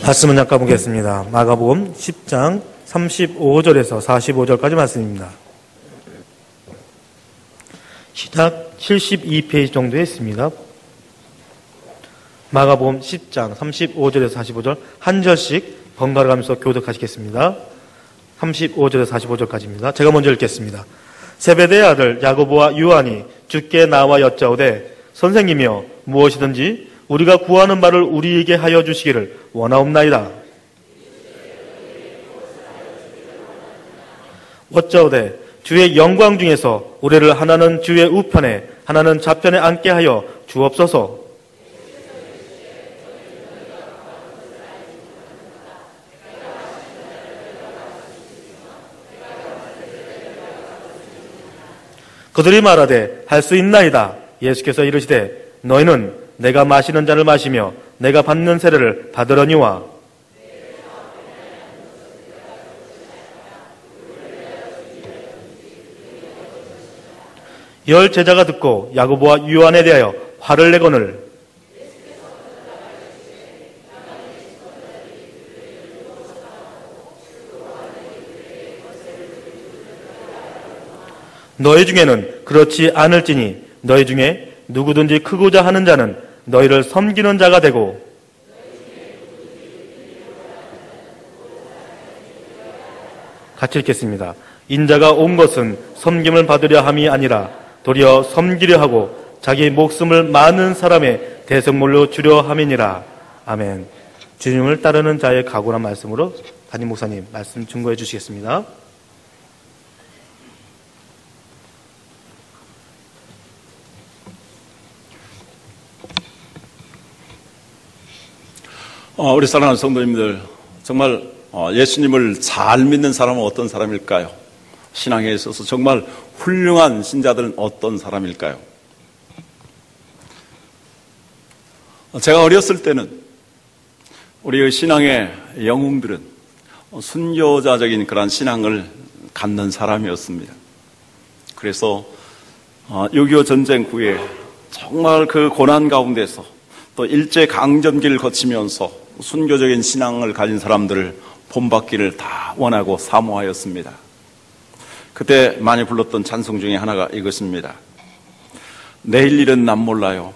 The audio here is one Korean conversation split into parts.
말씀은 잠깐 보겠습니다. 마가복음 10장 35절에서 45절까지 말씀입니다. 시작 72페이지 정도에 있습니다. 마가복음 10장 35절에서 45절 한 절씩 번갈아 가면서 교독하시겠습니다. 35절에서 45절까지입니다. 제가 먼저 읽겠습니다. 세베대의 아들 야고보와 요한이 주께 나와 여짜오되 선생님이여 무엇이든지 우리가 구하는 바를 우리에게 하여 주시기를 원하옵나이다. 어쩌오되 주의 영광 중에서 우리를 하나는 주의 우편에 하나는 좌편에 앉게 하여 주옵소서. 그들이 말하되 할 수 있나이다. 예수께서 이르시되 너희는 내가 마시는 잔을 마시며 내가 받는 세례를 받으려니와 열 제자가 듣고 야고보와 요한에 대하여 화를 내거늘 너희 중에는 그렇지 않을지니 너희 중에 누구든지 크고자 하는 자는 너희를 섬기는 자가 되고 같이 읽겠습니다. 인자가 온 것은 섬김을 받으려 함이 아니라 도리어 섬기려 하고 자기 목숨을 많은 사람의 대성물로 주려 함이니라. 아멘. 주님을 따르는 자의 각오란 말씀으로 담임 목사님 말씀 증거해 주시겠습니다. 우리 사랑하는 성도님들, 정말 예수님을 잘 믿는 사람은 어떤 사람일까요? 신앙에 있어서 정말 훌륭한 신자들은 어떤 사람일까요? 제가 어렸을 때는 우리의 신앙의 영웅들은 순교자적인 그런 신앙을 갖는 사람이었습니다. 그래서 6.25 전쟁 후에 정말 그 고난 가운데서 또 일제강점기를 거치면서 순교적인 신앙을 가진 사람들을 본받기를 다 원하고 사모하였습니다. 그때 많이 불렀던 찬송 중에 하나가 이것입니다. 내일 일은 난 몰라요.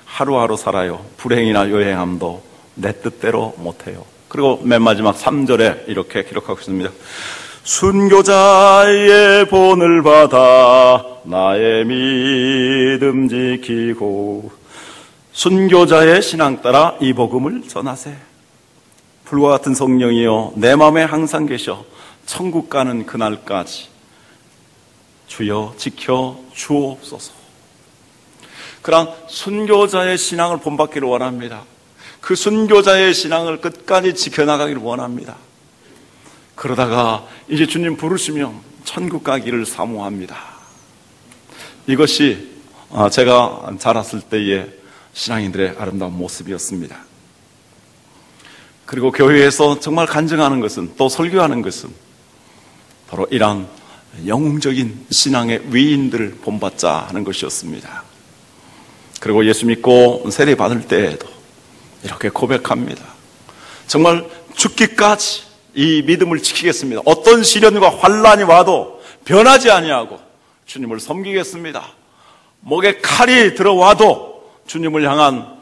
하루하루 살아요. 불행이나 요행함도 내 뜻대로 못해요. 그리고 맨 마지막 3절에 이렇게 기록하고 있습니다. 순교자의 본을 받아 나의 믿음 지키고 순교자의 신앙 따라 이 복음을 전하세. 불과 같은 성령이여 내 마음에 항상 계셔 천국 가는 그날까지 주여 지켜 주옵소서. 그런 순교자의 신앙을 본받기를 원합니다. 그 순교자의 신앙을 끝까지 지켜나가기를 원합니다. 그러다가 이제 주님 부르시면 천국 가기를 사모합니다. 이것이 제가 자랐을 때의 신앙인들의 아름다운 모습이었습니다. 그리고 교회에서 정말 간증하는 것은, 또 설교하는 것은 바로 이러한 영웅적인 신앙의 위인들을 본받자 하는 것이었습니다. 그리고 예수 믿고 세례 받을 때에도 이렇게 고백합니다. 정말 죽기까지 이 믿음을 지키겠습니다. 어떤 시련과 환난이 와도 변하지 아니하고 주님을 섬기겠습니다. 목에 칼이 들어와도 주님을 향한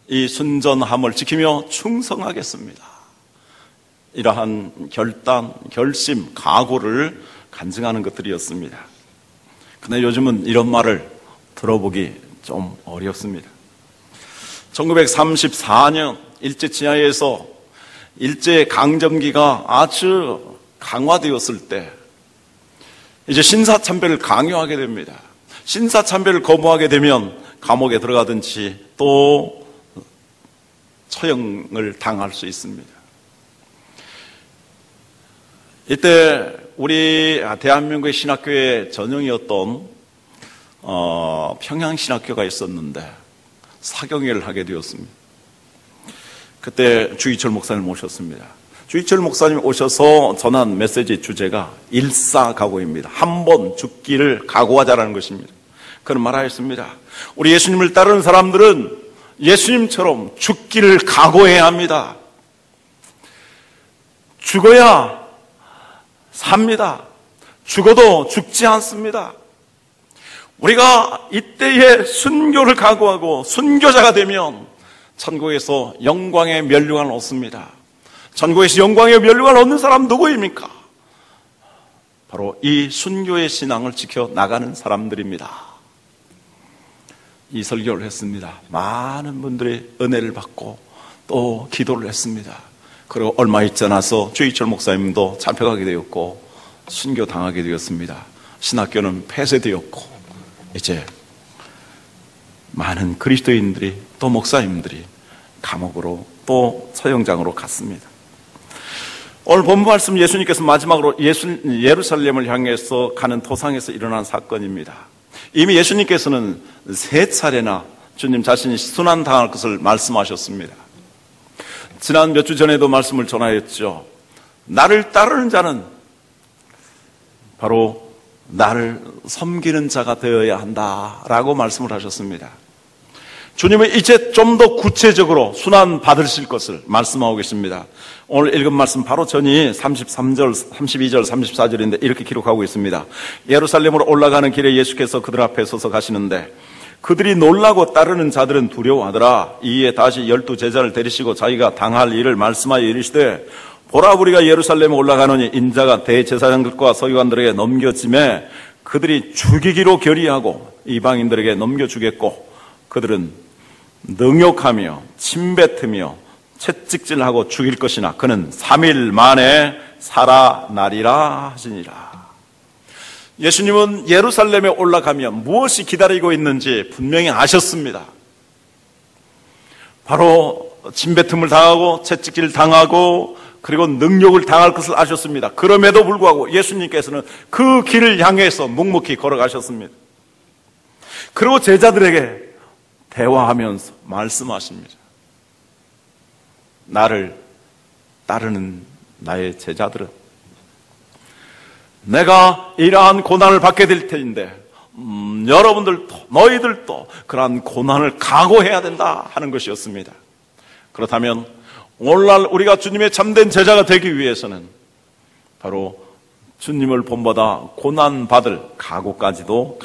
이 순전함을 지키며 충성하겠습니다. 이러한 결단, 결심, 각오를 간증하는 것들이었습니다. 그런데 요즘은 이런 말을 들어보기 좀 어렵습니다. 1934년 일제치하에서 일제강점기가 아주 강화되었을 때 이제 신사참배를 강요하게 됩니다. 신사참배를 거부하게 되면 감옥에 들어가든지 또 처형을 당할 수 있습니다. 이때 우리 대한민국의 신학교의 전형이었던 평양신학교가 있었는데 사경회를 하게 되었습니다. 그때 주희철 목사님을 모셨습니다. 주희철 목사님 오셔서 전한 메시지 주제가 일사각오입니다. 한 번 죽기를 각오하자라는 것입니다. 그런 말하였습니다. 우리 예수님을 따르는 사람들은 예수님처럼 죽기를 각오해야 합니다. 죽어야 삽니다. 죽어도 죽지 않습니다. 우리가 이때에 순교를 각오하고 순교자가 되면 천국에서 영광의 면류관을 얻습니다. 천국에서 영광의 면류관을 얻는 사람 누구입니까? 바로 이 순교의 신앙을 지켜 나가는 사람들입니다. 이 설교를 했습니다. 많은 분들의 은혜를 받고 또 기도를 했습니다. 그리고 얼마 있지 않아서 주희철 목사님도 잡혀가게 되었고 순교 당하게 되었습니다. 신학교는 폐쇄되었고 이제 많은 그리스도인들이 또 목사님들이 감옥으로 또 처형장으로 갔습니다. 오늘 본문 말씀 예수님께서 마지막으로 예루살렘을 향해서 가는 도상에서 일어난 사건입니다. 이미 예수님께서는 3차례나 주님 자신이 순환당할 것을 말씀하셨습니다. 지난 몇 주 전에도 말씀을 전하였죠. 나를 따르는 자는 바로 나를 섬기는 자가 되어야 한다라고 말씀을 하셨습니다. 주님은 이제 좀 더 구체적으로 순환 받으실 것을 말씀하고 계십니다. 오늘 읽은 말씀 바로 전이 33절, 32절, 34절인데 이렇게 기록하고 있습니다. 예루살렘으로 올라가는 길에 예수께서 그들 앞에 서서 가시는데 그들이 놀라고 따르는 자들은 두려워하더라. 이에 다시 12제자를 데리시고 자기가 당할 일을 말씀하여 이르시되 보라, 우리가 예루살렘에 올라가노니 인자가 대제사장들과 서기관들에게 넘겨짐에 그들이 죽이기로 결의하고 이방인들에게 넘겨주겠고 그들은 능욕하며 침뱉으며 채찍질하고 죽일 것이나 그는 3일 만에 살아나리라 하시니라. 예수님은 예루살렘에 올라가면 무엇이 기다리고 있는지 분명히 아셨습니다. 바로 침뱉음을 당하고 채찍질 당하고 그리고 능욕을 당할 것을 아셨습니다. 그럼에도 불구하고 예수님께서는 그 길을 향해서 묵묵히 걸어가셨습니다. 그리고 제자들에게 대화하면서 말씀하십니다. 나를 따르는 나의 제자들은 내가 이러한 고난을 받게 될 테인데 여러분들도 너희들도 그러한 고난을 각오해야 된다 하는 것이었습니다. 그렇다면 오늘날 우리가 주님의 참된 제자가 되기 위해서는 바로 주님을 본보다 고난받을 각오까지도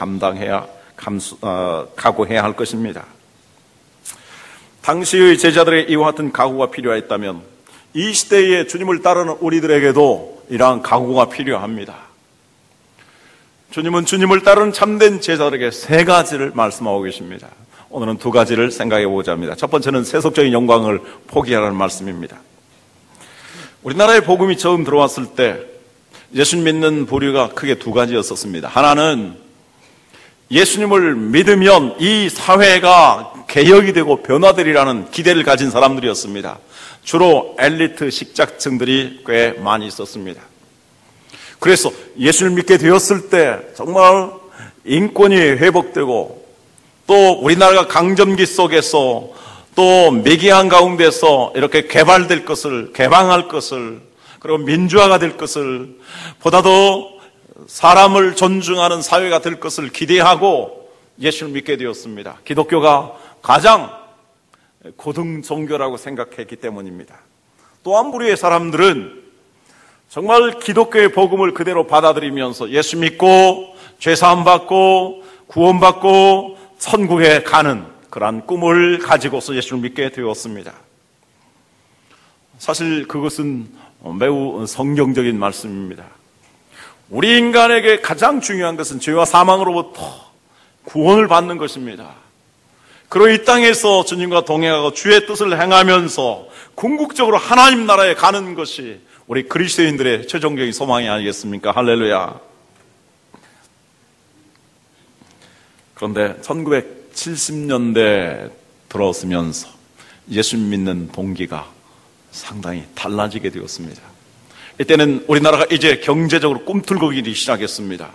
각오해야 할 것입니다. 당시의 제자들의 이와 같은 각오가 필요했다면 이 시대에 주님을 따르는 우리들에게도 이러한 각오가 필요합니다. 주님은 주님을 따르는 참된 제자들에게 3가지를 말씀하고 계십니다. 오늘은 2가지를 생각해 보고자 합니다. 첫 번째는 세속적인 영광을 포기하라는 말씀입니다. 우리나라에 복음이 처음 들어왔을 때 예수님 믿는 부류가 크게 2가지였었습니다. 하나는 예수님을 믿으면 이 사회가 개혁이 되고 변화되리라는 기대를 가진 사람들이었습니다. 주로 엘리트 식자층들이 꽤 많이 있었습니다. 그래서 예수를 믿게 되었을 때 정말 인권이 회복되고 또 우리나라가 강점기 속에서 또 미개한 가운데서 이렇게 개발될 것을, 개방할 것을, 그리고 민주화가 될 것을, 보다 더 사람을 존중하는 사회가 될 것을 기대하고 예수를 믿게 되었습니다. 기독교가 가장 고등 종교라고 생각했기 때문입니다. 또 한 부류의 사람들은 정말 기독교의 복음을 그대로 받아들이면서 예수 믿고 죄사함 받고 구원받고 천국에 가는 그러한 꿈을 가지고서 예수를 믿게 되었습니다. 사실 그것은 매우 성경적인 말씀입니다. 우리 인간에게 가장 중요한 것은 죄와 사망으로부터 구원을 받는 것입니다. 그리고 이 땅에서 주님과 동행하고 주의 뜻을 행하면서 궁극적으로 하나님 나라에 가는 것이 우리 그리스도인들의 최종적인 소망이 아니겠습니까? 할렐루야. 그런데 1970년대 들어서면서 예수 믿는 동기가 상당히 달라지게 되었습니다. 이때는 우리나라가 이제 경제적으로 꿈틀거리기 시작했습니다.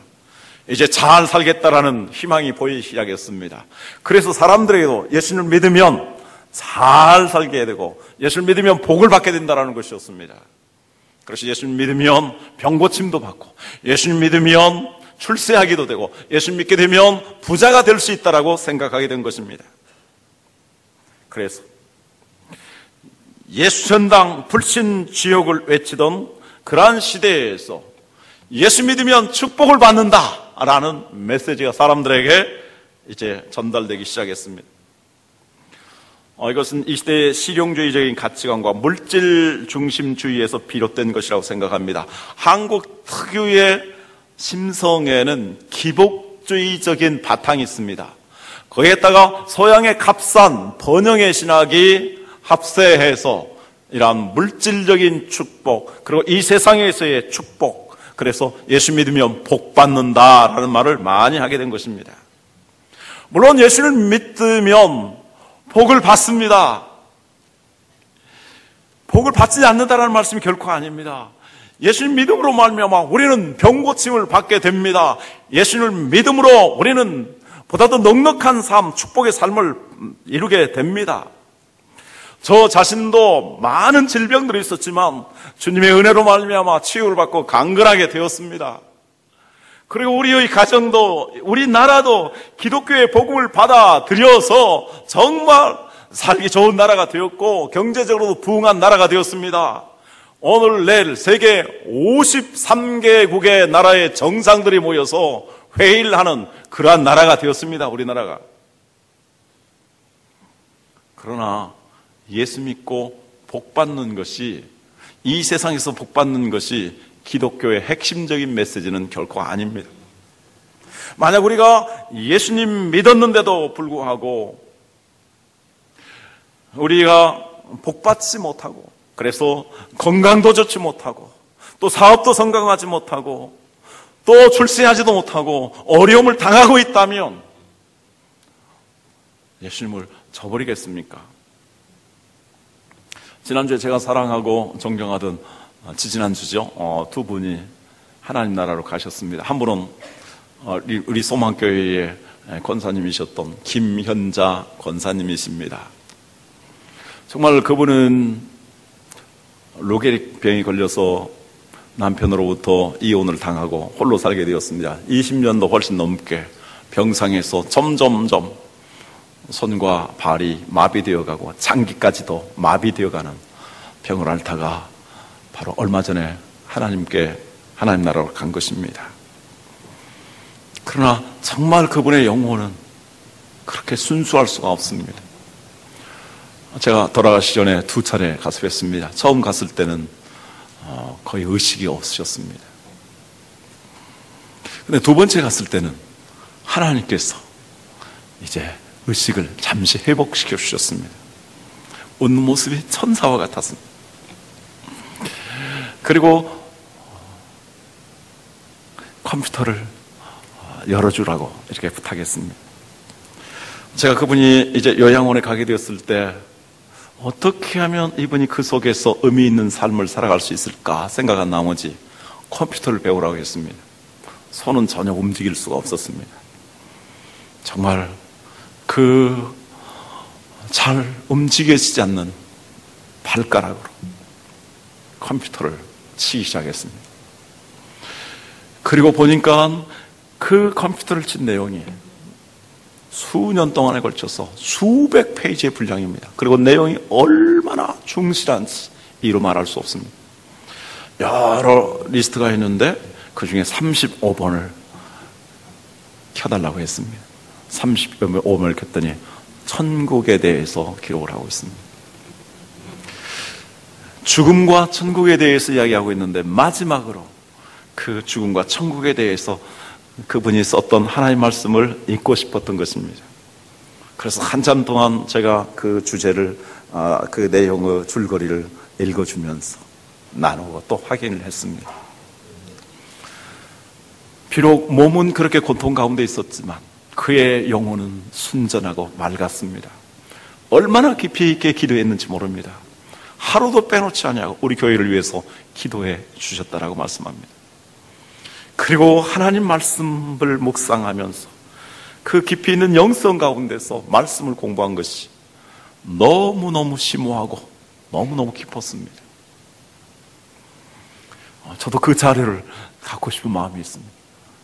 이제 잘 살겠다라는 희망이 보이기 시작했습니다. 그래서 사람들에게도 예수를 믿으면 잘 살게 되고 예수를 믿으면 복을 받게 된다는 것이었습니다. 그래서 예수를 믿으면 병고침도 받고 예수를 믿으면 출세하기도 되고 예수를 믿게 되면 부자가 될 수 있다라고 생각하게 된 것입니다. 그래서 예수전당 불신지옥을 외치던 그러한 시대에서 예수 믿으면 축복을 받는다라는 메시지가 사람들에게 이제 전달되기 시작했습니다. 이것은 이 시대의 실용주의적인 가치관과 물질 중심주의에서 비롯된 것이라고 생각합니다. 한국 특유의 심성에는 기복주의적인 바탕이 있습니다. 거기에다가 서양의 값싼 번영의 신학이 합세해서 이러한 물질적인 축복, 그리고 이 세상에서의 축복, 그래서 예수 믿으면 복 받는다라는 말을 많이 하게 된 것입니다. 물론 예수를 믿으면 복을 받습니다. 복을 받지 않는다라는 말씀이 결코 아닙니다. 예수를 믿음으로 말미암아 우리는 병고침을 받게 됩니다. 예수를 믿음으로 우리는 보다 더 넉넉한 삶, 축복의 삶을 이루게 됩니다. 저 자신도 많은 질병들이 있었지만 주님의 은혜로 말미암아 치유를 받고 강건하게 되었습니다. 그리고 우리의 가정도, 우리나라도 기독교의 복음을 받아들여서 정말 살기 좋은 나라가 되었고 경제적으로도 부흥한 나라가 되었습니다. 오늘 내일 세계 53개국의 나라의 정상들이 모여서 회의를 하는 그러한 나라가 되었습니다. 우리나라가. 그러나 예수 믿고 복 받는 것이, 이 세상에서 복 받는 것이 기독교의 핵심적인 메시지는 결코 아닙니다. 만약 우리가 예수님 믿었는데도 불구하고 우리가 복 받지 못하고, 그래서 건강도 좋지 못하고, 또 사업도 성공하지 못하고, 또 출세하지도 못하고 어려움을 당하고 있다면 예수님을 저버리겠습니까? 지난주에 제가 사랑하고 존경하던 지지난주죠. 두 분이 하나님 나라로 가셨습니다. 한 분은 우리 소망교회의 권사님이셨던 김현자 권사님이십니다. 정말 그분은 로게릭병이 걸려서 남편으로부터 이혼을 당하고 홀로 살게 되었습니다. 20년도 훨씬 넘게 병상에서 점점점 손과 발이 마비되어가고 장기까지도 마비되어가는 병을 앓다가 바로 얼마 전에 하나님 나라로 간 것입니다. 그러나 정말 그분의 영혼은 그렇게 순수할 수가 없습니다. 제가 돌아가시 전에 2차례 가서 뵀습니다. 처음 갔을 때는 거의 의식이 없으셨습니다. 근데 2번째 갔을 때는 하나님께서 이제 의식을 잠시 회복시켜 주셨습니다. 웃는 모습이 천사와 같았습니다. 그리고 컴퓨터를 열어주라고 이렇게 부탁했습니다. 제가 그분이 이제 요양원에 가게 되었을 때 어떻게 하면 이분이 그 속에서 의미 있는 삶을 살아갈 수 있을까 생각한 나머지 컴퓨터를 배우라고 했습니다. 손은 전혀 움직일 수가 없었습니다. 정말 그 잘 움직여지지 않는 발가락으로 컴퓨터를 치기 시작했습니다. 그리고 보니까 그 컴퓨터를 친 내용이 수년 동안에 걸쳐서 수백 페이지의 분량입니다. 그리고 내용이 얼마나 충실한지 이루 말할 수 없습니다. 여러 리스트가 있는데 그 중에 35번을 켜달라고 했습니다. 35번을 켰더니 천국에 대해서 기록을 하고 있습니다. 죽음과 천국에 대해서 이야기하고 있는데 마지막으로 그 죽음과 천국에 대해서 그분이 썼던 하나님 말씀을 읽고 싶었던 것입니다. 그래서 한참 동안 제가 그 주제를, 그 내용의 줄거리를 읽어주면서 나누고 또 확인을 했습니다. 비록 몸은 그렇게 고통 가운데 있었지만 그의 영혼은 순전하고 맑았습니다. 얼마나 깊이 있게 기도했는지 모릅니다. 하루도 빼놓지 않냐고 우리 교회를 위해서 기도해 주셨다라고 말씀합니다. 그리고 하나님 말씀을 묵상하면서 그 깊이 있는 영성 가운데서 말씀을 공부한 것이 너무너무 심오하고 너무너무 깊었습니다. 저도 그 자료를 갖고 싶은 마음이 있습니다.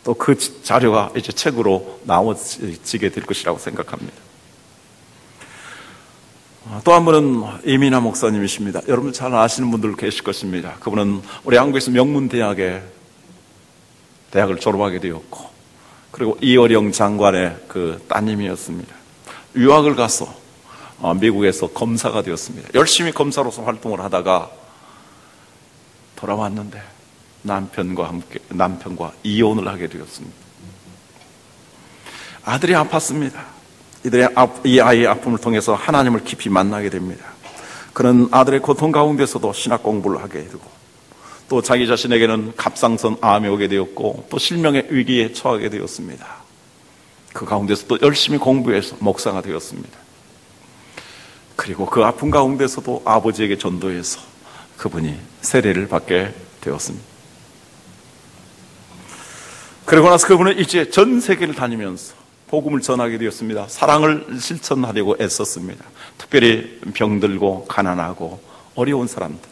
또 그 자료가 이제 책으로 나와지게 될 것이라고 생각합니다. 또 한 분은 이민하 목사님이십니다. 여러분 잘 아시는 분들 계실 것입니다. 그분은 우리 한국에서 명문대학에 대학을 졸업하게 되었고, 그리고 이어령 장관의 그 따님이었습니다. 유학을 가서 미국에서 검사가 되었습니다. 열심히 검사로서 활동을 하다가 돌아왔는데 남편과 이혼을 하게 되었습니다. 아들이 아팠습니다. 이 아이의 아픔을 통해서 하나님을 깊이 만나게 됩니다. 그는 아들의 고통 가운데서도 신학 공부를 하게 되고, 또 자기 자신에게는 갑상선 암이 오게 되었고, 또 실명의 위기에 처하게 되었습니다. 그 가운데서 또 열심히 공부해서 목사가 되었습니다. 그리고 그 아픔 가운데서도 아버지에게 전도해서 그분이 세례를 받게 되었습니다. 그러고 나서 그분은 이제 전 세계를 다니면서 복음을 전하게 되었습니다. 사랑을 실천하려고 애썼습니다. 특별히 병들고 가난하고 어려운 사람들,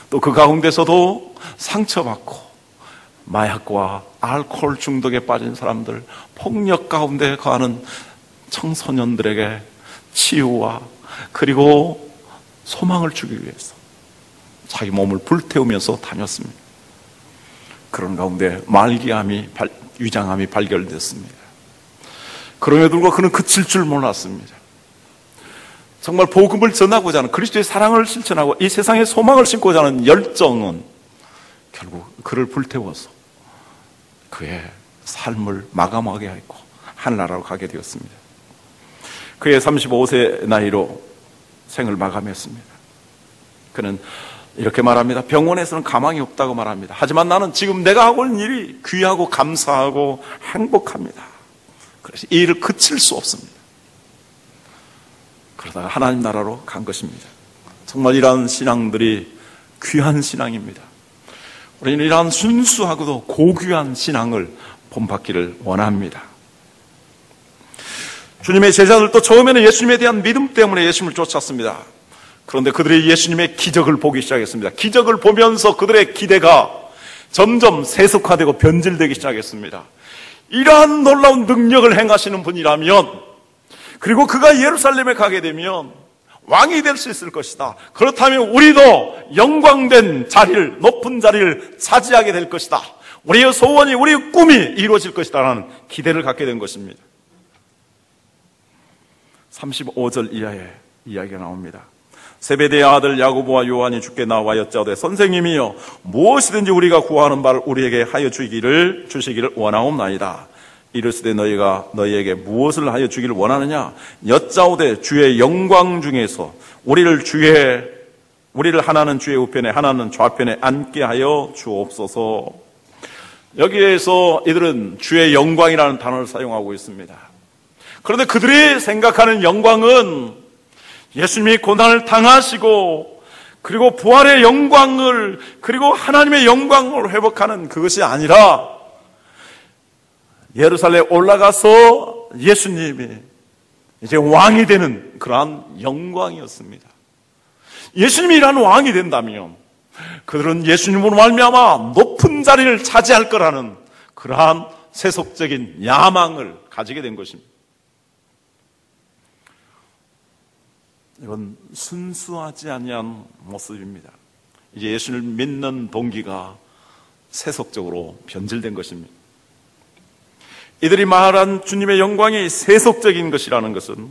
또 그 가운데서도 상처받고 마약과 알코올 중독에 빠진 사람들, 폭력 가운데 거하는 청소년들에게 치유와 그리고 소망을 주기 위해서 자기 몸을 불태우면서 다녔습니다. 그런 가운데 위장암이 발견됐습니다. 그럼에도 불구하고 그는 그칠 줄 몰랐습니다. 정말 복음을 전하고자 하는, 그리스도의 사랑을 실천하고 이 세상에 소망을 심고자 하는 열정은 결국 그를 불태워서 그의 삶을 마감하게 했고 하늘나라로 가게 되었습니다. 그의 35세 나이로 생을 마감했습니다. 그는 이렇게 말합니다. 병원에서는 가망이 없다고 말합니다. 하지만 나는 지금 내가 하고 있는 일이 귀하고 감사하고 행복합니다. 그래서 이 일을 그칠 수 없습니다. 그러다가 하나님 나라로 간 것입니다. 정말 이러한 신앙들이 귀한 신앙입니다. 우리는 이러한 순수하고도 고귀한 신앙을 본받기를 원합니다. 주님의 제자들도 처음에는 예수님에 대한 믿음 때문에 예수님을 쫓았습니다. 그런데 그들이 예수님의 기적을 보기 시작했습니다. 기적을 보면서 그들의 기대가 점점 세속화되고 변질되기 시작했습니다. 이러한 놀라운 능력을 행하시는 분이라면, 그리고 그가 예루살렘에 가게 되면 왕이 될 수 있을 것이다. 그렇다면 우리도 영광된 자리를, 높은 자리를 차지하게 될 것이다. 우리의 소원이, 우리의 꿈이 이루어질 것이다 라는 기대를 갖게 된 것입니다. 35절 이하에 이야기가 나옵니다. 세베대의 아들 야고보와 요한이 주께 나와 여짜오되 선생님이여 무엇이든지 우리가 구하는 바를 우리에게 하여 주시기를 원하옵나이다. 이르시되 너희가 너희에게 무엇을 하여 주기를 원하느냐? 여짜오되 주의 영광 중에서 우리를 하나는 주의 우편에 하나는 좌편에 앉게 하여 주옵소서. 여기에서 이들은 주의 영광이라는 단어를 사용하고 있습니다. 그런데 그들이 생각하는 영광은 예수님이 고난을 당하시고 그리고 부활의 영광을, 그리고 하나님의 영광을 회복하는 그것이 아니라 예루살렘에 올라가서 예수님이 이제 왕이 되는 그러한 영광이었습니다. 예수님이 이러한 왕이 된다면 그들은 예수님으로 말미암아 높은 자리를 차지할 거라는 그러한 세속적인 야망을 가지게 된 것입니다. 이건 순수하지 아니한 모습입니다. 이제 예수를 믿는 동기가 세속적으로 변질된 것입니다. 이들이 말한 주님의 영광이 세속적인 것이라는 것은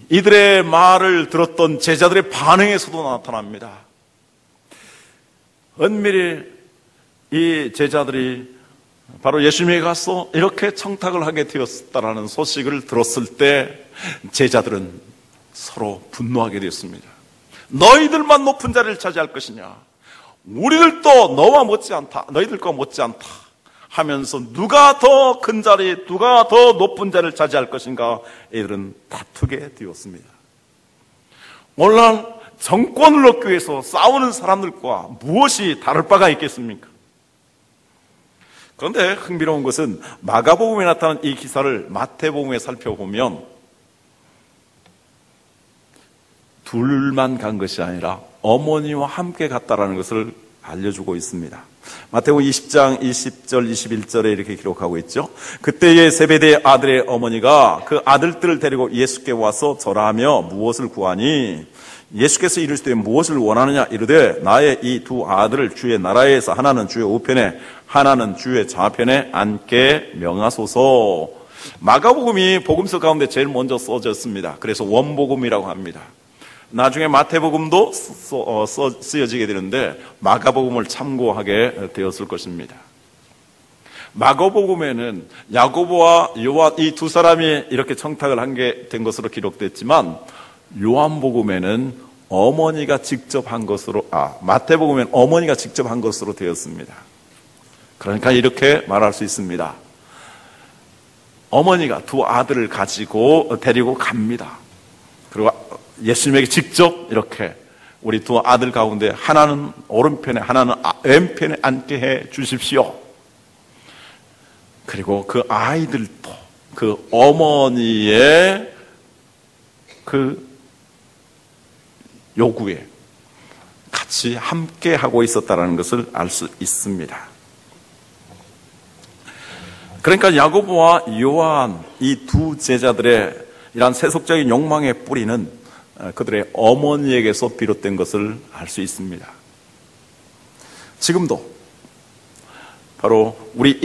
이들의 말을 들었던 제자들의 반응에서도 나타납니다. 은밀히 이 제자들이 바로 예수님에게 가서 이렇게 청탁을 하게 되었다라는 소식을 들었을 때 제자들은 서로 분노하게 되었습니다. 너희들만 높은 자리를 차지할 것이냐? 우리들도 너와 못지않다, 너희들과 못지않다 하면서 누가 더 큰 자리, 누가 더 높은 자리를 차지할 것인가 이들은 다투게 되었습니다. 오늘날 정권을 얻기 위해서 싸우는 사람들과 무엇이 다를 바가 있겠습니까? 그런데 흥미로운 것은 마가복음에 나타난 이 기사를 마태복음에 살펴보면 둘만 간 것이 아니라 어머니와 함께 갔다라는 것을 알려주고 있습니다. 마태복음 20장 20절 21절에 이렇게 기록하고 있죠. 그때의 세베대의 아들의 어머니가 그 아들들을 데리고 예수께 와서 절하며 무엇을 구하니 예수께서 이르시되 무엇을 원하느냐 이르되 나의 이 두 아들을 주의 나라에서 하나는 주의 우편에 하나는 주의 좌편에 앉게 명하소서. 마가복음이 복음서 가운데 제일 먼저 써졌습니다. 그래서 원복음이라고 합니다. 나중에 마태복음도 쓰여지게 되는데 마가복음을 참고하게 되었을 것입니다. 마가복음에는 야고보와 요한 이 두 사람이 이렇게 청탁을 한 게 된 것으로 기록됐지만 요한복음에는 어머니가 직접 한 것으로 마태복음에는 어머니가 직접 한 것으로 되었습니다. 그러니까 이렇게 말할 수 있습니다. 어머니가 두 아들을 가지고 데리고 갑니다. 그리고 예수님에게 직접 이렇게 우리 두 아들 가운데 하나는 오른편에 하나는 왼편에 앉게 해 주십시오. 그리고 그 아이들도 그 어머니의 그 요구에 같이 함께 하고 있었다는 것을 알 수 있습니다. 그러니까 야고보와 요한 이 두 제자들의 이러한 세속적인 욕망의 뿌리는 그들의 어머니에게서 비롯된 것을 알 수 있습니다. 지금도 바로 우리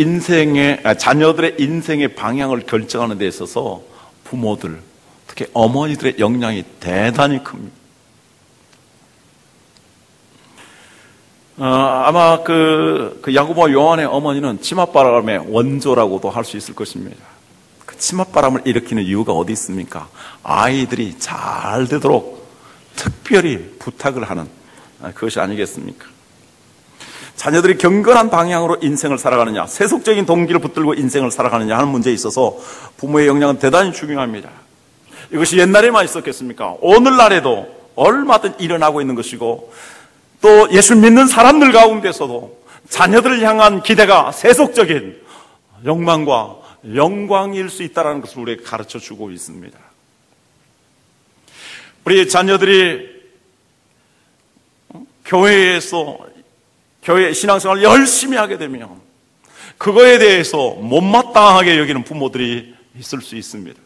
자녀들의 인생의 방향을 결정하는 데 있어서 부모들, 특히 어머니들의 영향이 대단히 큽니다. 아마 그 야고보와 요한의 어머니는 치맛바람의 원조라고도 할 수 있을 것입니다. 그 치맛바람을 일으키는 이유가 어디 있습니까? 아이들이 잘 되도록 특별히 부탁을 하는 그것이 아니겠습니까? 자녀들이 경건한 방향으로 인생을 살아가느냐, 세속적인 동기를 붙들고 인생을 살아가느냐 하는 문제에 있어서 부모의 영향은 대단히 중요합니다. 이것이 옛날에만 있었겠습니까? 오늘날에도 얼마든 일어나고 있는 것이고 또 예수 믿는 사람들 가운데서도 자녀들을 향한 기대가 세속적인 욕망과 영광일 수 있다는 것을 우리에게 가르쳐 주고 있습니다. 우리 자녀들이 교회 신앙생활을 열심히 하게 되면 그거에 대해서 못마땅하게 여기는 부모들이 있을 수 있습니다.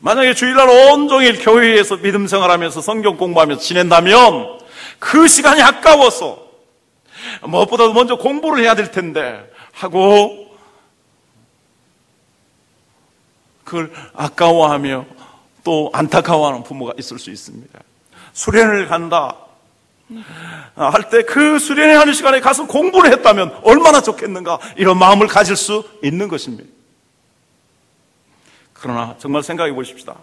만약에 주일날 온종일 교회에서 믿음 생활하면서 성경 공부하면서 지낸다면 그 시간이 아까워서 무엇보다도 먼저 공부를 해야 될 텐데 하고 그걸 아까워하며 또 안타까워하는 부모가 있을 수 있습니다. 수련을 간다 할 때 그 수련회 하는 시간에 가서 공부를 했다면 얼마나 좋겠는가 이런 마음을 가질 수 있는 것입니다. 그러나 정말 생각해 보십시다.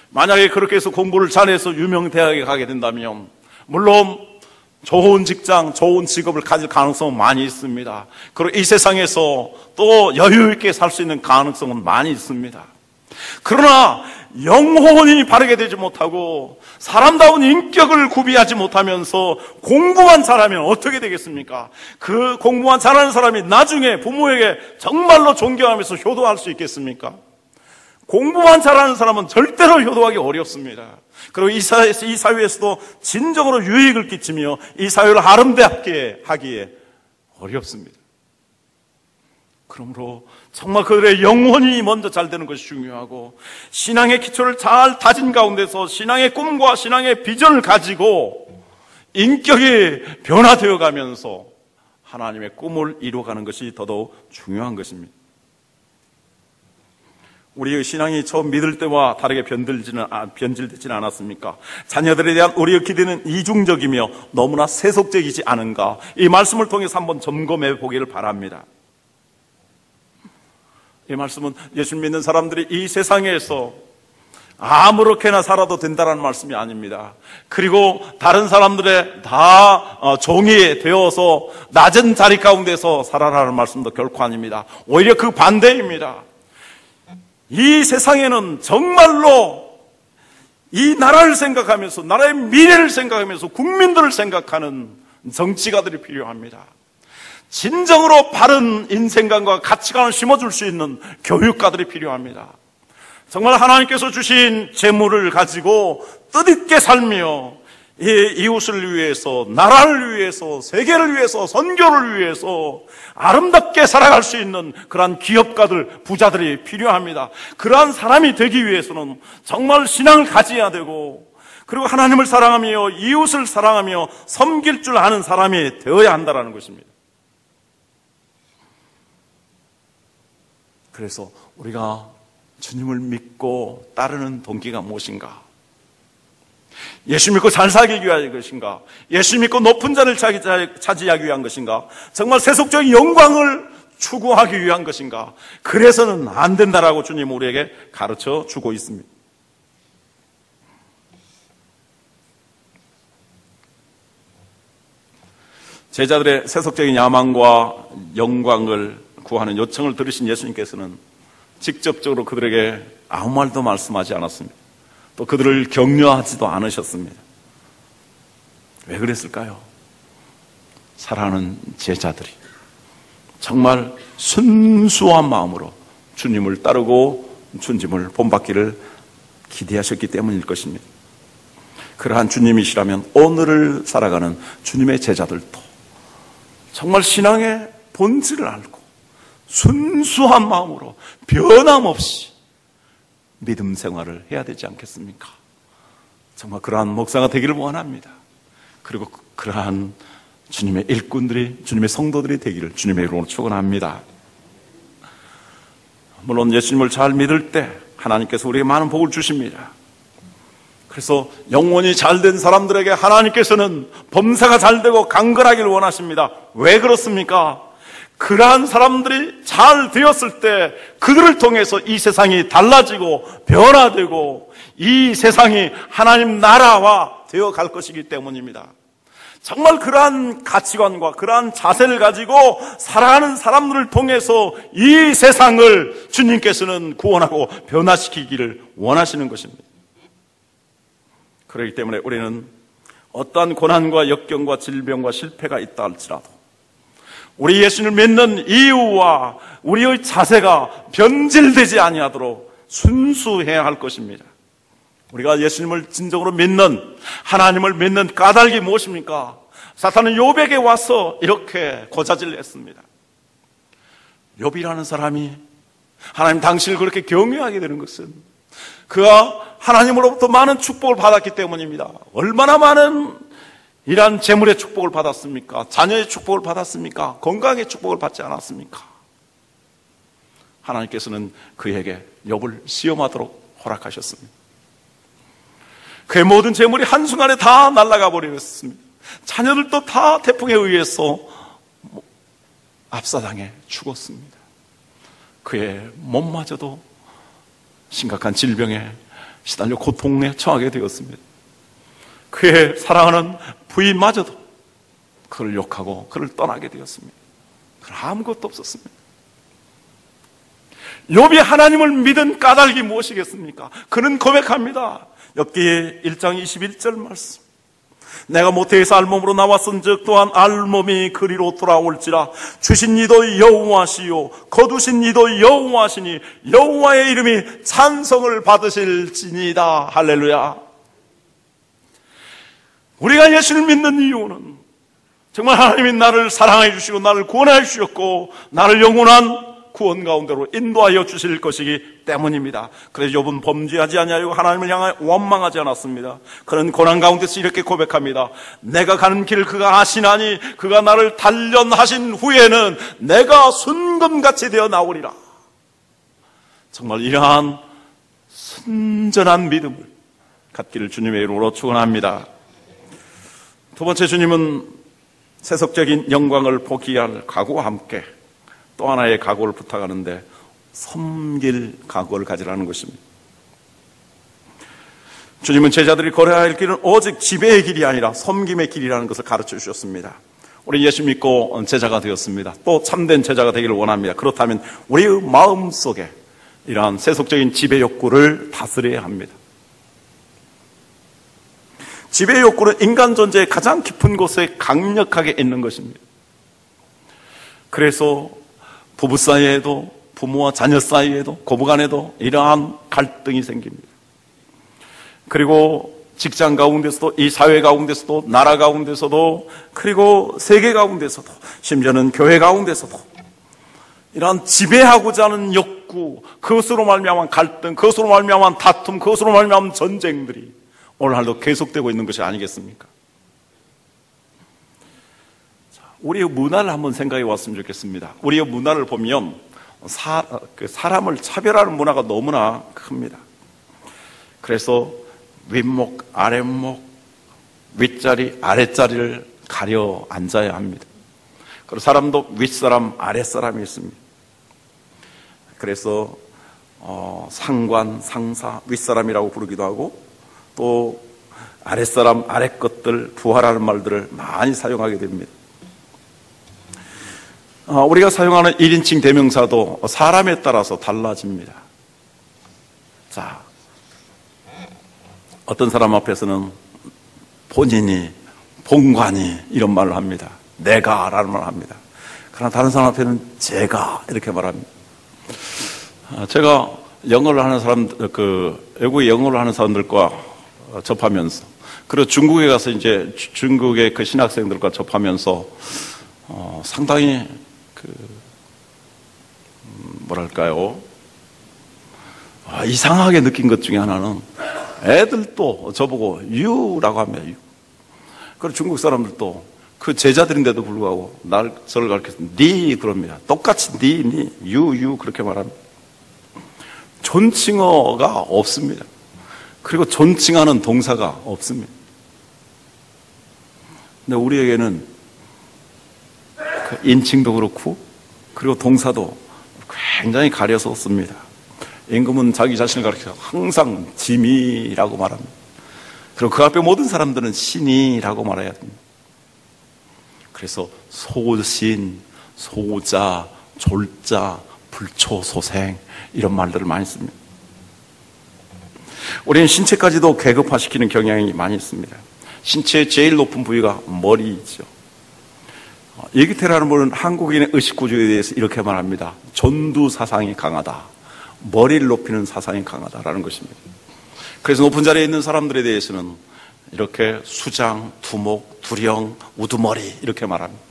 만약에 그렇게 해서 공부를 잘해서 유명 대학에 가게 된다면 물론 좋은 직장, 좋은 직업을 가질 가능성은 많이 있습니다. 그리고 이 세상에서 또 여유 있게 살 수 있는 가능성은 많이 있습니다. 그러나 영혼이 바르게 되지 못하고 사람다운 인격을 구비하지 못하면서 공부만 잘하면 어떻게 되겠습니까? 그 공부만 잘하는 사람이 나중에 부모에게 정말로 존경하면서 효도할 수 있겠습니까? 공부만 잘하는 사람은 절대로 효도하기 어렵습니다. 그리고 이 사회에서도 진정으로 유익을 끼치며 이 사회를 아름답게 하기에 어렵습니다. 그러므로 정말 그들의 영혼이 먼저 잘 되는 것이 중요하고 신앙의 기초를 잘 다진 가운데서 신앙의 꿈과 신앙의 비전을 가지고 인격이 변화되어 가면서 하나님의 꿈을 이루어가는 것이 더더욱 중요한 것입니다. 우리의 신앙이 처음 믿을 때와 다르게 변질되지는 않았습니까? 자녀들에 대한 우리의 기대는 이중적이며 너무나 세속적이지 않은가? 이 말씀을 통해서 한번 점검해 보기를 바랍니다. 이 말씀은 예수 믿는 사람들이 이 세상에서 아무렇게나 살아도 된다는 말씀이 아닙니다. 그리고 다른 사람들의 다 종이 되어서 낮은 자리 가운데서 살아라는 말씀도 결코 아닙니다. 오히려 그 반대입니다. 이 세상에는 정말로 이 나라를 생각하면서 나라의 미래를 생각하면서 국민들을 생각하는 정치가들이 필요합니다. 진정으로 바른 인생관과 가치관을 심어줄 수 있는 교육가들이 필요합니다. 정말 하나님께서 주신 재물을 가지고 뜻있게 살며 이 이웃을 위해서, 나라를 위해서, 세계를 위해서, 선교를 위해서 아름답게 살아갈 수 있는 그러한 기업가들, 부자들이 필요합니다. 그러한 사람이 되기 위해서는 정말 신앙을 가져야 되고, 그리고 하나님을 사랑하며 이웃을 사랑하며 섬길 줄 아는 사람이 되어야 한다는 것입니다. 그래서 우리가 주님을 믿고 따르는 동기가 무엇인가? 예수 믿고 잘 살기 위한 것인가? 예수 믿고 높은 자를 차지하기 위한 것인가? 정말 세속적인 영광을 추구하기 위한 것인가? 그래서는 안 된다라고 주님 우리에게 가르쳐 주고 있습니다. 제자들의 세속적인 야망과 영광을 구하는 요청을 들으신 예수님께서는 직접적으로 그들에게 아무 말도 말씀하지 않았습니다. 또 그들을 격려하지도 않으셨습니다. 왜 그랬을까요? 사랑하는 제자들이 정말 순수한 마음으로 주님을 따르고 주님을 본받기를 기대하셨기 때문일 것입니다. 그러한 주님이시라면 오늘을 살아가는 주님의 제자들도 정말 신앙의 본질을 알고 순수한 마음으로 변함없이 믿음 생활을 해야 되지 않겠습니까? 정말 그러한 목사가 되기를 원합니다. 그리고 그러한 주님의 일꾼들이, 주님의 성도들이 되기를 주님의 이름으로 축원합니다. 물론 예수님을 잘 믿을 때 하나님께서 우리에게 많은 복을 주십니다. 그래서 영혼이 잘된 사람들에게 하나님께서는 범사가 잘되고 강건하기를 원하십니다. 왜 그렇습니까? 그러한 사람들이 잘 되었을 때 그들을 통해서 이 세상이 달라지고 변화되고 이 세상이 하나님 나라화 되어 갈 것이기 때문입니다. 정말 그러한 가치관과 그러한 자세를 가지고 살아가는 사람들을 통해서 이 세상을 주님께서는 구원하고 변화시키기를 원하시는 것입니다. 그렇기 때문에 우리는 어떠한 고난과 역경과 질병과 실패가 있다 할지라도 우리 예수님을 믿는 이유와 우리의 자세가 변질되지 아니하도록 순수해야 할 것입니다. 우리가 예수님을 진정으로 믿는, 하나님을 믿는 까닭이 무엇입니까? 사탄은 욥에게 와서 이렇게 고자질을 했습니다. 욥이라는 사람이 하나님 당신을 그렇게 경외하게 되는 것은 그가 하나님으로부터 많은 축복을 받았기 때문입니다. 얼마나 많은 이러한 재물의 축복을 받았습니까? 자녀의 축복을 받았습니까? 건강의 축복을 받지 않았습니까? 하나님께서는 그에게 욥을 시험하도록 허락하셨습니다. 그의 모든 재물이 한순간에 다 날아가 버렸습니다. 자녀들도 다 태풍에 의해서 압사당해 죽었습니다. 그의 몸마저도 심각한 질병에 시달려 고통에 처하게 되었습니다. 그의 사랑하는 부인마저도 그를 욕하고 그를 떠나게 되었습니다. 그는 아무것도 없었습니다. 욥이 하나님을 믿은 까닭이 무엇이겠습니까? 그는 고백합니다. 욥기 1장 21절 말씀. 내가 모태에서 알몸으로 나왔은즉 또한 알몸이 그리로 돌아올지라. 주신 이도 여호와시요 거두신 이도 여호와시니 여호와의 이름이 찬송을 받으실지니이다. 할렐루야. 우리가 예수를 믿는 이유는 정말 하나님이 나를 사랑해 주시고 나를 구원해 주셨고 나를 영원한 구원 가운데로 인도하여 주실 것이기 때문입니다. 그래서 욥은 범죄하지 아니하고 하나님을 향하여 원망하지 않았습니다. 그는 고난 가운데서 이렇게 고백합니다. 내가 가는 길을 그가 아시나니 그가 나를 단련하신 후에는 내가 순금같이 되어 나오리라. 정말 이러한 순전한 믿음을 갖기를 주님의 이름으로 축원합니다. 두 번째, 주님은 세속적인 영광을 포기할 각오와 함께 또 하나의 각오를 부탁하는데 섬길 각오를 가지라는 것입니다. 주님은 제자들이 걸어야 할 길은 오직 지배의 길이 아니라 섬김의 길이라는 것을 가르쳐 주셨습니다. 우리 예수 믿고 제자가 되었습니다. 또 참된 제자가 되기를 원합니다. 그렇다면 우리의 마음속에 이러한 세속적인 지배 욕구를 다스려야 합니다. 지배 욕구는 인간 존재의 가장 깊은 곳에 강력하게 있는 것입니다. 그래서 부부 사이에도 부모와 자녀 사이에도 고부간에도 이러한 갈등이 생깁니다. 그리고 직장 가운데서도, 이 사회 가운데서도, 나라 가운데서도, 그리고 세계 가운데서도, 심지어는 교회 가운데서도 이러한 지배하고자 하는 욕구, 그것으로 말미암은 갈등, 그것으로 말미암은 다툼, 그것으로 말미암은 전쟁들이 오늘날도 계속되고 있는 것이 아니겠습니까? 우리의 문화를 한번 생각해 봤으면 좋겠습니다. 우리의 문화를 보면 사람을 차별하는 문화가 너무나 큽니다. 그래서 윗목, 아랫목, 윗자리, 아랫자리를 가려 앉아야 합니다. 그리고 사람도 윗사람, 아랫사람이 있습니다. 그래서 상관, 상사, 윗사람이라고 부르기도 하고 또 아랫사람, 아랫 것들, 부하라는 말들을 많이 사용하게 됩니다. 우리가 사용하는 1인칭 대명사도 사람에 따라서 달라집니다. 자, 어떤 사람 앞에서는 본인이, 본관이 이런 말을 합니다. 내가 라는 말을 합니다. 그러나 다른 사람 앞에는 제가 이렇게 말합니다. 제가 영어를 하는 외국에 영어를 하는 사람들과 접하면서, 그리고 중국에 가서 이제 중국의 그 신학생들과 접하면서 상당히 뭐랄까요, 이상하게 느낀 것 중에 하나는 애들도 저보고 유라고 합니다. 유. 그리고 중국 사람들도 그 제자들인데도 불구하고 저를 가르쳐서 니 그럽니다. 똑같이 니, 유 그렇게 말합니다. 존칭어가 없습니다. 그리고 존칭하는 동사가 없습니다. 근데 우리에게는 그 인칭도 그렇고 그리고 동사도 굉장히 가려서 씁니다. 임금은 자기 자신을 가리켜 항상 짐이라고 말합니다. 그리고 그 앞에 모든 사람들은 신이라고 말해야 됩니다. 그래서 소신, 소자, 졸자, 불초소생 이런 말들을 많이 씁니다. 우리는 신체까지도 계급화시키는 경향이 많이 있습니다. 신체의 제일 높은 부위가 머리이죠. 예기태라는 분은 한국인의 의식구조에 대해서 이렇게 말합니다. 전두 사상이 강하다. 머리를 높이는 사상이 강하다라는 것입니다. 그래서 높은 자리에 있는 사람들에 대해서는 이렇게 수장, 두목, 두령, 우두머리 이렇게 말합니다.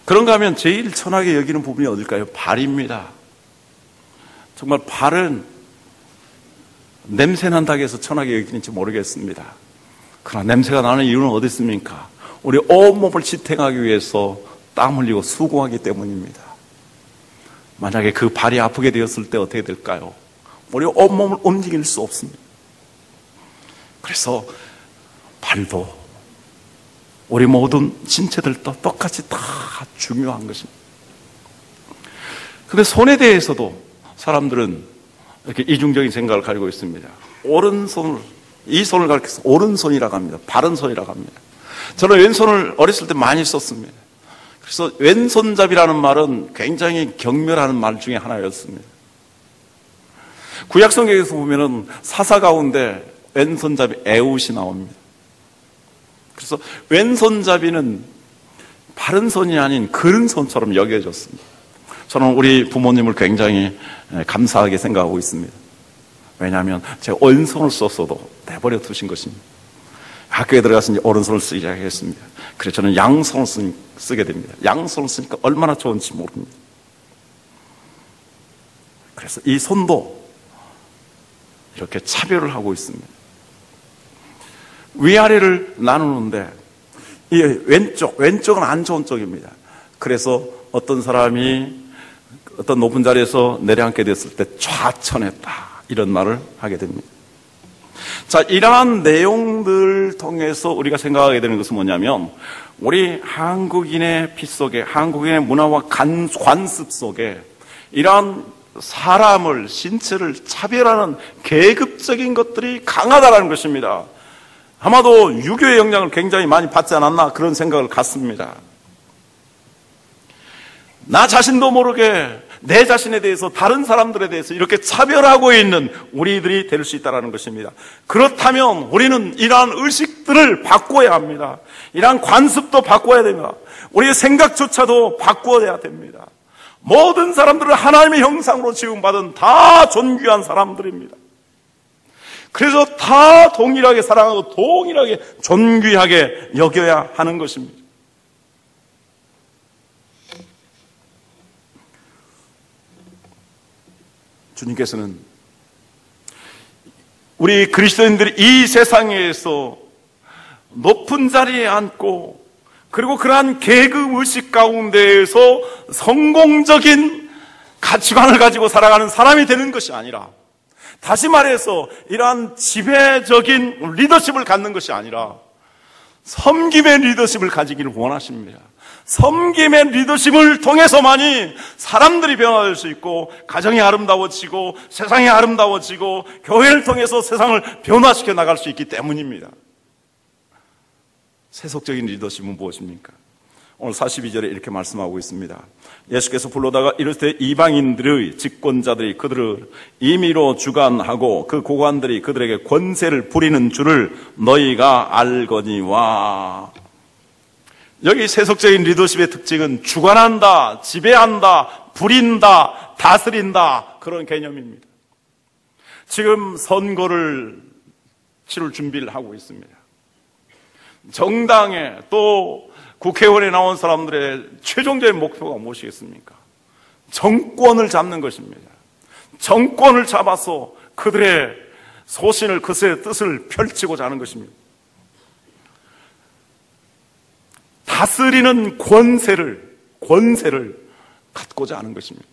그런가 하면 제일 천하게 여기는 부분이 어딜까요? 발입니다. 정말 발은 냄새 난다고 해서 천하게 여기는지 모르겠습니다. 그러나 냄새가 나는 이유는 어디 있습니까? 우리 온몸을 지탱하기 위해서 땀 흘리고 수고하기 때문입니다. 만약에 그 발이 아프게 되었을 때 어떻게 될까요? 우리 온몸을 움직일 수 없습니다. 그래서 발도 우리 모든 신체들도 똑같이 다 중요한 것입니다. 그런데 손에 대해서도 사람들은 이렇게 이중적인 생각을 가지고 있습니다. 오른손을, 이 손을 가리켜서 오른손이라고 합니다. 바른 손이라고 합니다. 저는 왼손을 어렸을 때 많이 썼습니다. 그래서 왼손잡이라는 말은 굉장히 경멸하는 말 중에 하나였습니다. 구약성경에서 보면은 사사 가운데 왼손잡이 에웃이 나옵니다. 그래서 왼손잡이는 바른 손이 아닌 그른 손처럼 여겨졌습니다. 저는 우리 부모님을 굉장히 감사하게 생각하고 있습니다. 왜냐하면 제가 오른손을 썼어도 내버려 두신 것입니다. 학교에 들어가서 이제 오른손을 쓰기 시작했습니다. 그래서 저는 양손을 쓰게 됩니다. 양손을 쓰니까 얼마나 좋은지 모릅니다. 그래서 이 손도 이렇게 차별을 하고 있습니다. 위아래를 나누는데 이 왼쪽은 안 좋은 쪽입니다. 그래서 어떤 사람이 어떤 높은 자리에서 내려앉게 됐을 때 좌천했다 이런 말을 하게 됩니다. 자, 이러한 내용들 통해서 우리가 생각하게 되는 것은 뭐냐면 우리 한국인의 피 속에, 한국인의 문화와 관습 속에 이러한 사람을, 신체를 차별하는 계급적인 것들이 강하다는 것입니다. 아마도 유교의 영향을 굉장히 많이 받지 않았나 그런 생각을 갖습니다. 나 자신도 모르게 내 자신에 대해서 다른 사람들에 대해서 이렇게 차별하고 있는 우리들이 될 수 있다는 것입니다. 그렇다면 우리는 이러한 의식들을 바꿔야 합니다. 이러한 관습도 바꿔야 됩니다. 우리의 생각조차도 바꿔야 됩니다. 모든 사람들은 하나님의 형상으로 지음받은 다 존귀한 사람들입니다. 그래서 다 동일하게 사랑하고 동일하게 존귀하게 여겨야 하는 것입니다. 주님께서는 우리 그리스도인들이 이 세상에서 높은 자리에 앉고 그리고 그러한 계급의식 가운데에서 성공적인 가치관을 가지고 살아가는 사람이 되는 것이 아니라, 다시 말해서 이러한 지배적인 리더십을 갖는 것이 아니라 섬김의 리더십을 가지기를 원하십니다. 섬김의 리더십을 통해서만이 사람들이 변화될 수 있고 가정이 아름다워지고 세상이 아름다워지고 교회를 통해서 세상을 변화시켜 나갈 수 있기 때문입니다. 세속적인 리더십은 무엇입니까? 오늘 42절에 이렇게 말씀하고 있습니다. 예수께서 불러다가 이르시되 이방인들의 집권자들이 그들을 임의로 주관하고 그 고관들이 그들에게 권세를 부리는 줄을 너희가 알거니와. 여기 세속적인 리더십의 특징은 주관한다, 지배한다, 부린다, 다스린다, 그런 개념입니다. 지금 선거를 치를 준비를 하고 있습니다. 정당에 또 국회의원에 나온 사람들의 최종적인 목표가 무엇이겠습니까? 정권을 잡는 것입니다. 정권을 잡아서 그들의 소신을, 그들의 뜻을 펼치고자 하는 것입니다. 다스리는 권세를 갖고자 하는 것입니다.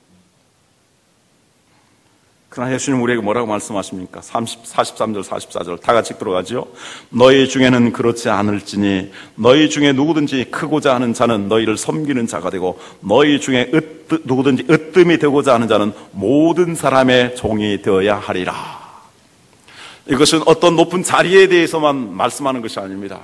그러나 예수님 우리에게 뭐라고 말씀하십니까? 43절, 44절 다 같이 들어가죠. 너희 중에는 그렇지 않을지니 너희 중에 누구든지 크고자 하는 자는 너희를 섬기는 자가 되고 너희 중에 누구든지 으뜸이 되고자 하는 자는 모든 사람의 종이 되어야 하리라. 이것은 어떤 높은 자리에 대해서만 말씀하는 것이 아닙니다.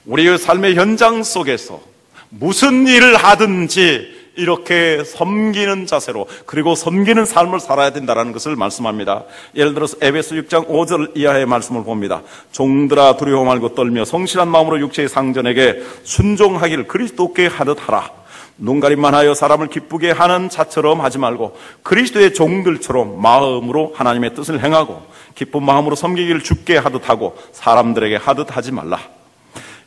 우리의 삶의 현장 속에서 무슨 일을 하든지 이렇게 섬기는 자세로, 그리고 섬기는 삶을 살아야 된다는 것을 말씀합니다. 예를 들어서 에베소 6장 5절 이하의 말씀을 봅니다. 종들아 두려워 말고 떨며 성실한 마음으로 육체의 상전에게 순종하기를 그리스도께 하듯 하라. 눈가림만 하여 사람을 기쁘게 하는 자처럼 하지 말고 그리스도의 종들처럼 마음으로 하나님의 뜻을 행하고 기쁜 마음으로 섬기기를 주께 하듯 하고 사람들에게 하듯 하지 말라.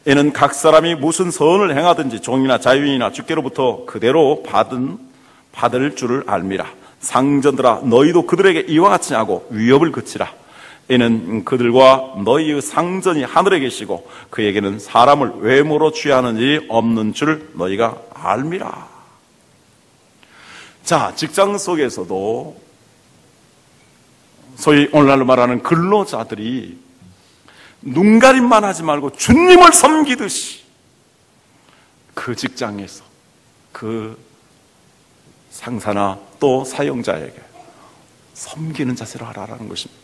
이는 각 사람이 무슨 선을 행하든지 종이나 자유인이나 주께로부터 그대로 받을 줄을 알미라. 상전들아 너희도 그들에게 이와 같이 하고 위협을 그치라. 이는 그들과 너희의 상전이 하늘에 계시고 그에게는 사람을 외모로 취하는 일이 없는 줄 너희가 알미라. 자, 직장 속에서도 소위 오늘날로 말하는 근로자들이 눈가림만 하지 말고 주님을 섬기듯이 그 직장에서 그 상사나 또 사용자에게 섬기는 자세로 하라는 것입니다.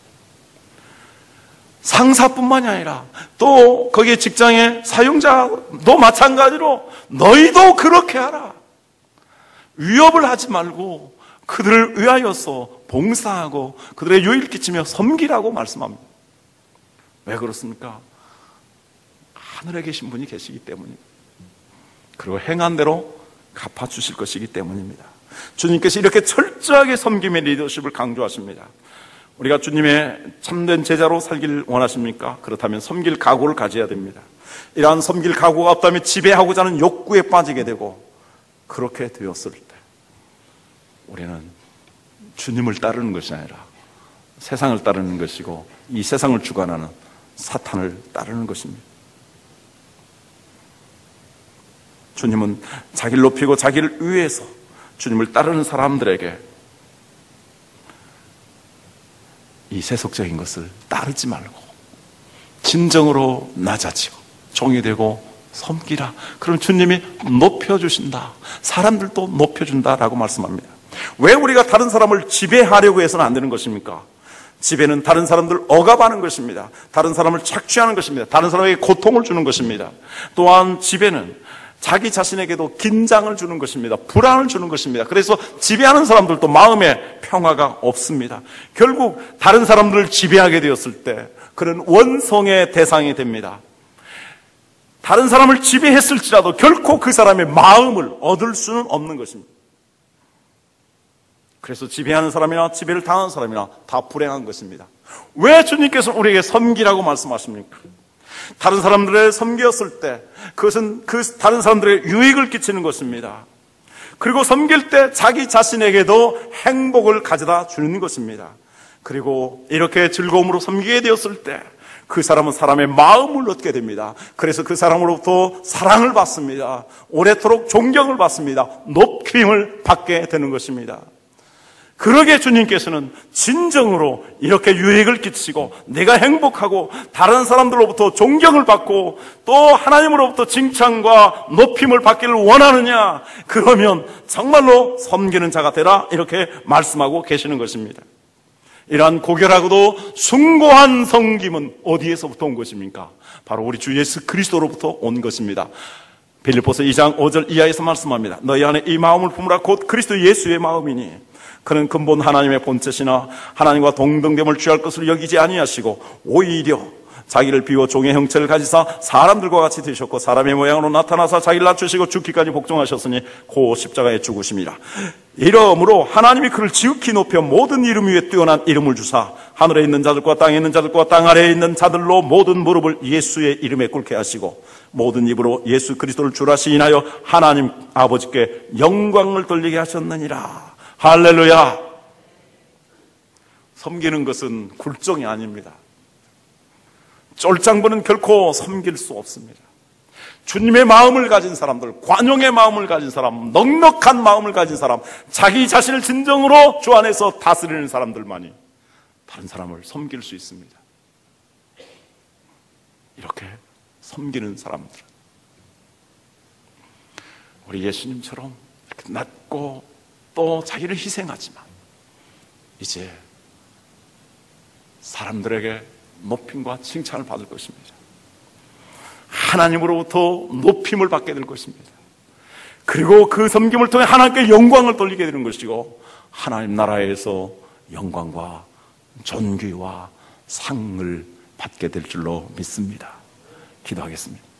상사뿐만이 아니라 또 거기에 직장의 사용자도 마찬가지로 너희도 그렇게 하라. 위협을 하지 말고 그들을 위하여서 봉사하고 그들의 유익을 끼치며 섬기라고 말씀합니다. 왜 그렇습니까? 하늘에 계신 분이 계시기 때문입니다. 그리고 행한 대로 갚아주실 것이기 때문입니다. 주님께서 이렇게 철저하게 섬김의 리더십을 강조하십니다. 우리가 주님의 참된 제자로 살기를 원하십니까? 그렇다면 섬길 각오를 가져야 됩니다. 이러한 섬길 각오가 없다면 지배하고자 하는 욕구에 빠지게 되고, 그렇게 되었을 때 우리는 주님을 따르는 것이 아니라 세상을 따르는 것이고 이 세상을 주관하는 사탄을 따르는 것입니다. 주님은 자기를 높이고 자기를 위해서 주님을 따르는 사람들에게 이 세속적인 것을 따르지 말고 진정으로 낮아지고 종이 되고 섬기라. 그럼 주님이 높여주신다. 사람들도 높여준다라고 말씀합니다. 왜 우리가 다른 사람을 지배하려고 해서는 안 되는 것입니까? 지배는 다른 사람들을 억압하는 것입니다. 다른 사람을 착취하는 것입니다. 다른 사람에게 고통을 주는 것입니다. 또한 지배는 자기 자신에게도 긴장을 주는 것입니다. 불안을 주는 것입니다. 그래서 지배하는 사람들도 마음에 평화가 없습니다. 결국 다른 사람들을 지배하게 되었을 때 그는 원성의 대상이 됩니다. 다른 사람을 지배했을지라도 결코 그 사람의 마음을 얻을 수는 없는 것입니다. 그래서 지배하는 사람이나 지배를 당하는 사람이나 다 불행한 것입니다. 왜 주님께서 우리에게 섬기라고 말씀하십니까? 다른 사람들의 섬겼을 때 그것은 다른 사람들의 유익을 끼치는 것입니다. 그리고 섬길 때 자기 자신에게도 행복을 가져다 주는 것입니다. 그리고 이렇게 즐거움으로 섬기게 되었을 때 그 사람은 사람의 마음을 얻게 됩니다. 그래서 그 사람으로부터 사랑을 받습니다. 오래도록 존경을 받습니다. 높임을 받게 되는 것입니다. 그러게 주님께서는 진정으로 이렇게 유익을 끼치고 내가 행복하고 다른 사람들로부터 존경을 받고 또 하나님으로부터 칭찬과 높임을 받기를 원하느냐? 그러면 정말로 섬기는 자가 되라, 이렇게 말씀하고 계시는 것입니다. 이러한 고결하고도 숭고한 섬김은 어디에서부터 온 것입니까? 바로 우리 주 예수 그리스도로부터 온 것입니다. 빌립보서 2장 5절 이하에서 말씀합니다. 너희 안에 이 마음을 품으라. 곧 그리스도 예수의 마음이니 그는 근본 하나님의 본체시나 하나님과 동등됨을 취할 것으로 여기지 아니하시고 오히려 자기를 비워 종의 형체를 가지사 사람들과 같이 되셨고 사람의 모양으로 나타나사 자기를 낮추시고 죽기까지 복종하셨으니 고 십자가에 죽으심이라. 이러므로 하나님이 그를 지극히 높여 모든 이름 위에 뛰어난 이름을 주사 하늘에 있는 자들과 땅에 있는 자들과 땅 아래에 있는 자들로 모든 무릎을 예수의 이름에 꿇게 하시고 모든 입으로 예수 그리스도를 주라 시인하여 하나님 아버지께 영광을 돌리게 하셨느니라. 할렐루야. 섬기는 것은 굴종이 아닙니다. 쫄장부는 결코 섬길 수 없습니다. 주님의 마음을 가진 사람들, 관용의 마음을 가진 사람, 넉넉한 마음을 가진 사람, 자기 자신을 진정으로 주 안에서 다스리는 사람들만이 다른 사람을 섬길 수 있습니다. 이렇게 섬기는 사람들, 우리 예수님처럼 낮고 또 자기를 희생하지만 이제 사람들에게 높임과 칭찬을 받을 것입니다. 하나님으로부터 높임을 받게 될 것입니다. 그리고 그 섬김을 통해 하나님께 영광을 돌리게 되는 것이고 하나님 나라에서 영광과 존귀와 상을 받게 될 줄로 믿습니다. 기도하겠습니다.